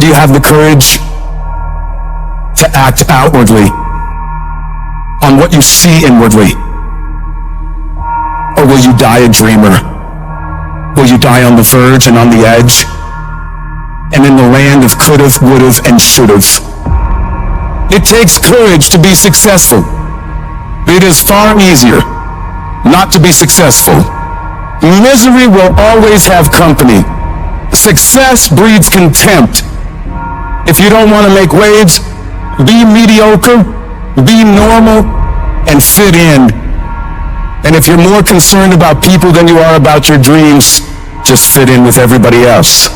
Do you have the courage to act outwardly on what you see inwardly? Or will you die a dreamer? Will you die on the verge and on the edge? And in the land of could've, would've, and should've? It takes courage to be successful. It is far easier not to be successful. Misery will always have company. Success breeds contempt. If you don't want to make waves, be mediocre, be normal, and fit in. And if you're more concerned about people than you are about your dreams, just fit in with everybody else.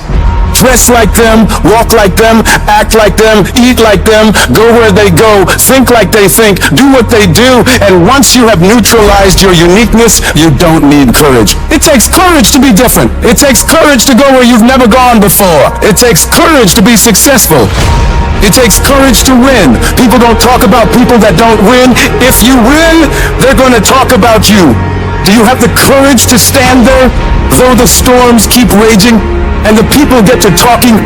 Dress like them, walk like them, act like them, eat like them, go where they go, think like they think, do what they do, and once you have neutralized your uniqueness, you don't need courage. It takes courage to be different. It takes courage to go where you've never gone before. It takes courage to be successful. It takes courage to win. People don't talk about people that don't win. If you win, they're going to talk about you. Do you have the courage to stand there, though the storms keep raging, and the people get to talking,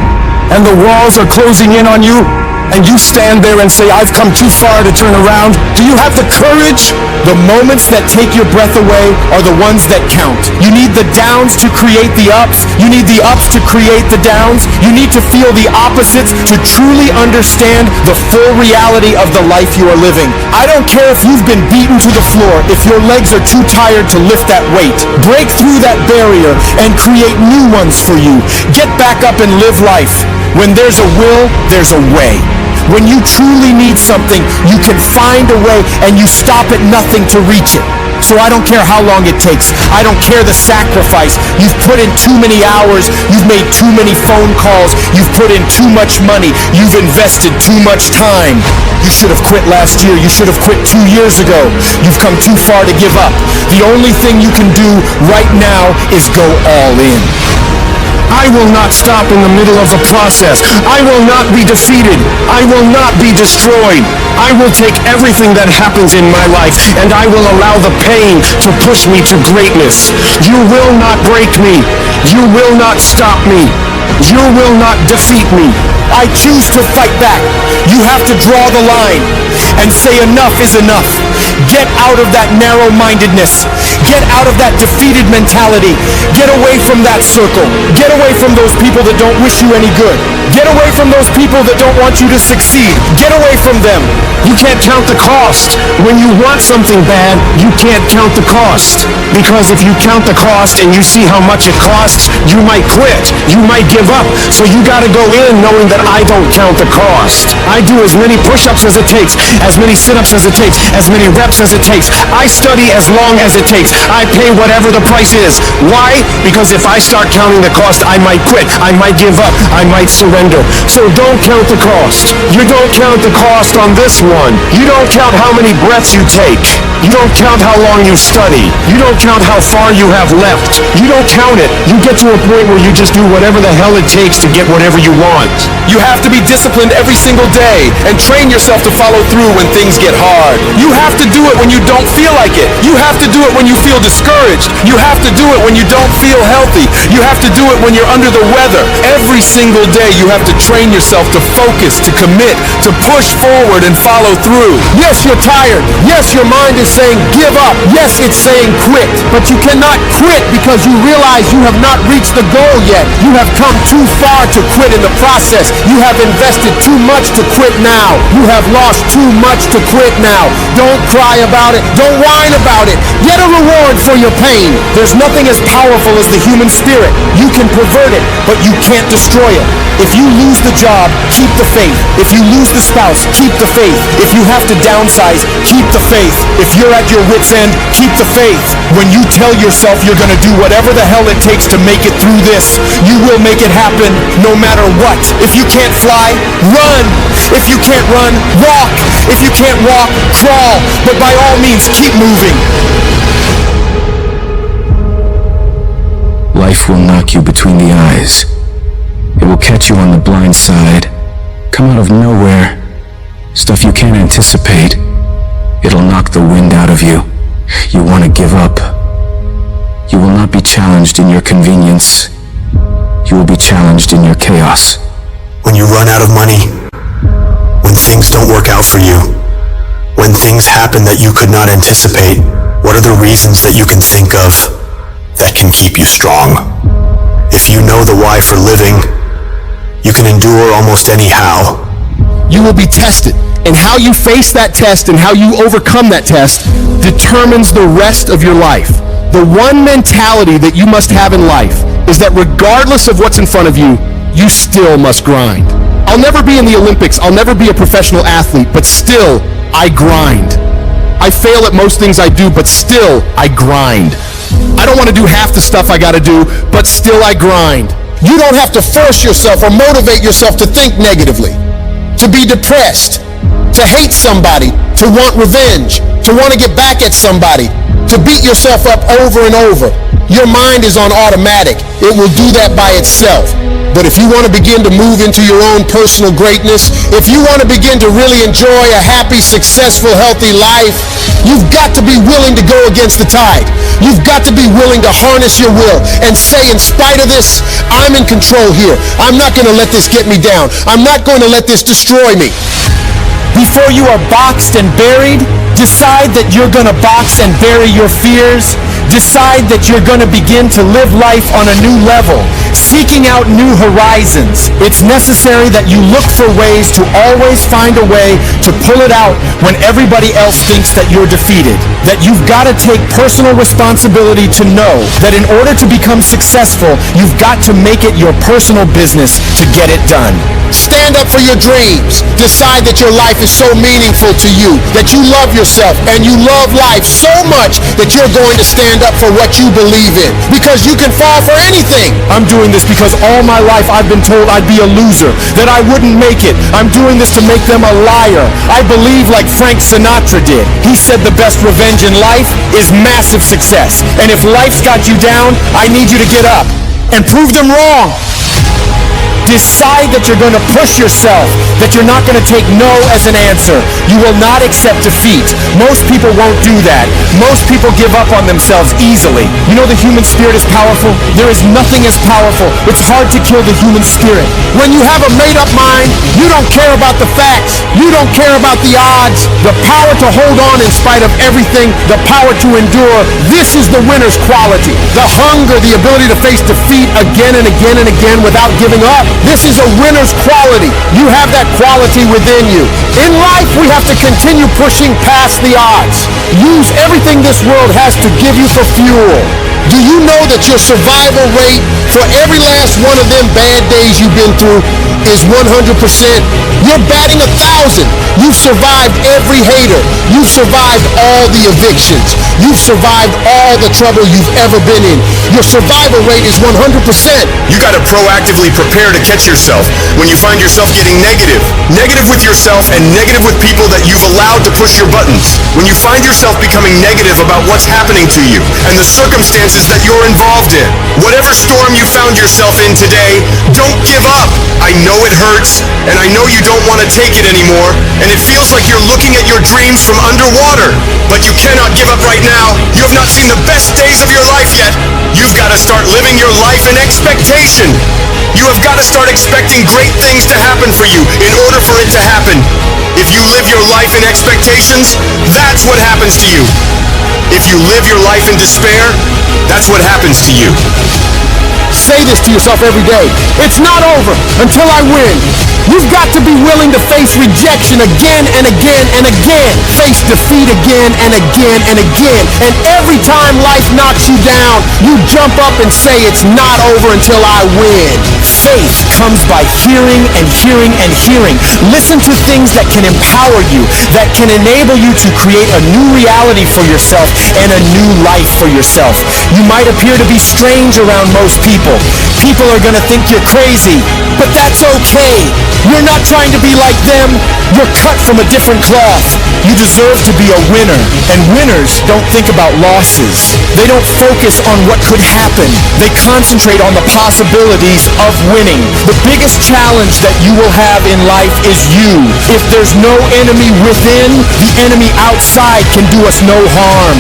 and the walls are closing in on you, and you stand there and say, I've come too far to turn around? Do you have the courage? The moments that take your breath away are the ones that count. You need the downs to create the ups. You need the ups to create the downs. You need to feel the opposites to truly understand the full reality of the life you are living. I don't care if you've been beaten to the floor, if your legs are too tired to lift that weight. Break through that barrier and create new ones for you. Get back up and live life. When there's a will, there's a way. When you truly need something, you can find a way, and you stop at nothing to reach it. So I don't care how long it takes. I don't care the sacrifice. You've put in too many hours. You've made too many phone calls. You've put in too much money. You've invested too much time. You should have quit last year. You should have quit 2 years ago. You've come too far to give up. The only thing you can do right now is go all in. I will not stop in the middle of the process. I will not be defeated. I will not be destroyed. I will take everything that happens in my life, and I will allow the pain to push me to greatness. You will not break me. You will not stop me. You will not defeat me. I choose to fight back. You have to draw the line and say enough is enough. Get out of that narrow-mindedness. Get out of that defeated mentality. Get away from that circle. Get away from those people that don't wish you any good. Get away from those people that don't want you to succeed. Get away from them. You can't count the cost. When you want something bad, you can't count the cost. Because if you count the cost and you see how much it costs, you might quit. You might give up. So you gotta go in knowing that I don't count the cost. I do as many push-ups as it takes, as many sit-ups as it takes, as many reps as it takes. I study as long as it takes. I pay whatever the price is. Why? Because if I start counting the cost, I might quit. I might give up. I might surrender. So don't count the cost. You don't count the cost on this one. You don't count how many breaths you take. You don't count how long you study. You don't count how far you have left. You don't count it. You get to a point where you just do whatever the hell it takes to get whatever you want. You have to be disciplined every single day and train yourself to follow through when things get hard. You have to do it when you don't feel like it. You have to do it when you feel discouraged. You have to do it when you don't feel healthy. You have to do it when you're under the weather. Every single day you have to train yourself to focus, to commit, to push forward and follow through. Yes, you're tired. Yes, your mind is saying give up. Yes, it's saying quit. But you cannot quit because you realize you have not reached the goal yet. You have come too far to quit in the process. You have invested too much to quit now. You have lost too much to quit now. Don't cry about it. Don't whine about it. Get a reward for your pain. There's nothing as powerful as the human spirit. You can pervert it, but you can't destroy it. If you lose the job, keep the faith. If you lose the spouse, keep the faith. If you have to downsize, keep the faith. If you're at your wit's end, keep the faith. When you tell yourself you're going to do whatever the hell it takes to make it through this, you will make it happen no matter what. If you can't fly, run. If you can't run, walk. If you can't walk, crawl. But by all means, keep moving. Life will knock you between the eyes. It will catch you on the blind side, come out of nowhere, stuff you can't anticipate. It'll knock the wind out of you. You want to give up. You will not be challenged in your convenience. You will be challenged in your chaos. when you run out of money, when things don't work out for you, when things happen that you could not anticipate, what are the reasons that you can think of that can keep you strong? If you know the why for living, you can endure almost any how. You will be tested, and how you face that test and how you overcome that test determines the rest of your life. The one mentality that you must have in life is that regardless of what's in front of you, you still must grind. I'll never be in the Olympics, I'll never be a professional athlete, but still, I grind. I fail at most things I do, but still, I grind. I don't want to do half the stuff I gotta do, but still I grind. You don't have to force yourself or motivate yourself to think negatively, to be depressed, to hate somebody, to want revenge, to want to get back at somebody, to beat yourself up over and over. Your mind is on automatic. It will do that by itself. But if you want to begin to move into your own personal greatness, if you want to begin to really enjoy a happy, successful, healthy life, you've got to be willing to go against the tide. You've got to be willing to harness your will and say, in spite of this, I'm in control here. I'm not going to let this get me down. I'm not going to let this destroy me. Before you are boxed and buried, decide that you're going to box and bury your fears. Decide that you're going to begin to live life on a new level, seeking out new horizons. It's necessary that you look for ways to always find a way to pull it out when everybody else thinks that you're defeated. That you've got to take personal responsibility to know that in order to become successful, you've got to make it your personal business to get it done. Stand up for your dreams. Decide that your life is so meaningful to you, that you love yourself and you love life so much that you're going to stand up for what you believe in, because you can fall for anything. I'm doing this because all my life I've been told I'd be a loser, that I wouldn't make it. I'm doing this to make them a liar. I believe like Frank Sinatra did. He said the best revenge in life is massive success. And if life's got you down, I need you to get up and prove them wrong. Decide that you're going to push yourself, that you're not going to take no as an answer. You will not accept defeat. Most people won't do that. Most people give up on themselves easily. You know the human spirit is powerful? There is nothing as powerful. It's hard to kill the human spirit. When you have a made-up mind, you don't care about the facts. You don't care about the odds. The power to hold on in spite of everything, the power to endure, this is the winner's quality. The hunger, the ability to face defeat again and again and again without giving up. This is a winner's quality. You have that quality within you. In life, we have to continue pushing past the odds. Use everything this world has to give you for fuel. Do you know that your survival rate for every last one of them bad days you've been through is 100%? You're batting 1,000. You've survived every hater. You've survived all the evictions. You've survived all the trouble you've ever been in. Your survival rate is 100%. You got to proactively prepare to catch yourself when you find yourself getting negative. Negative with yourself and negative with people that you've allowed to push your buttons. When you find yourself becoming negative about what's happening to you and the circumstances that you're involved in. Whatever storm you found yourself in today, don't give up. I know it hurts, and I know you don't want to take it anymore, and it feels like you're looking at your dreams from underwater. But you cannot give up right now. You have not seen the best days of your life yet. You've got to start living your life in expectation. You have got to start expecting great things to happen for you in order for it to happen. If you live your life in expectations, that's what happens to you. If you live your life in despair, that's what happens to you. Say this to yourself every day. It's not over until I win. You've got to be willing to face rejection again and again and again. Face defeat again and again and again. And every time life knocks you down, you jump up and say, it's not over until I win. Faith comes by hearing and hearing and hearing. Listen to things that can empower you, that can enable you to create a new reality for yourself and a new life for yourself. You might appear to be strange around most people. People are going to think you're crazy, but that's okay. You're not trying to be like them. You're cut from a different cloth. You deserve to be a winner. And winners don't think about losses. They don't focus on what could happen. They concentrate on the possibilities of winning. The biggest challenge that you will have in life is you. If there's no enemy within, the enemy outside can do us no harm.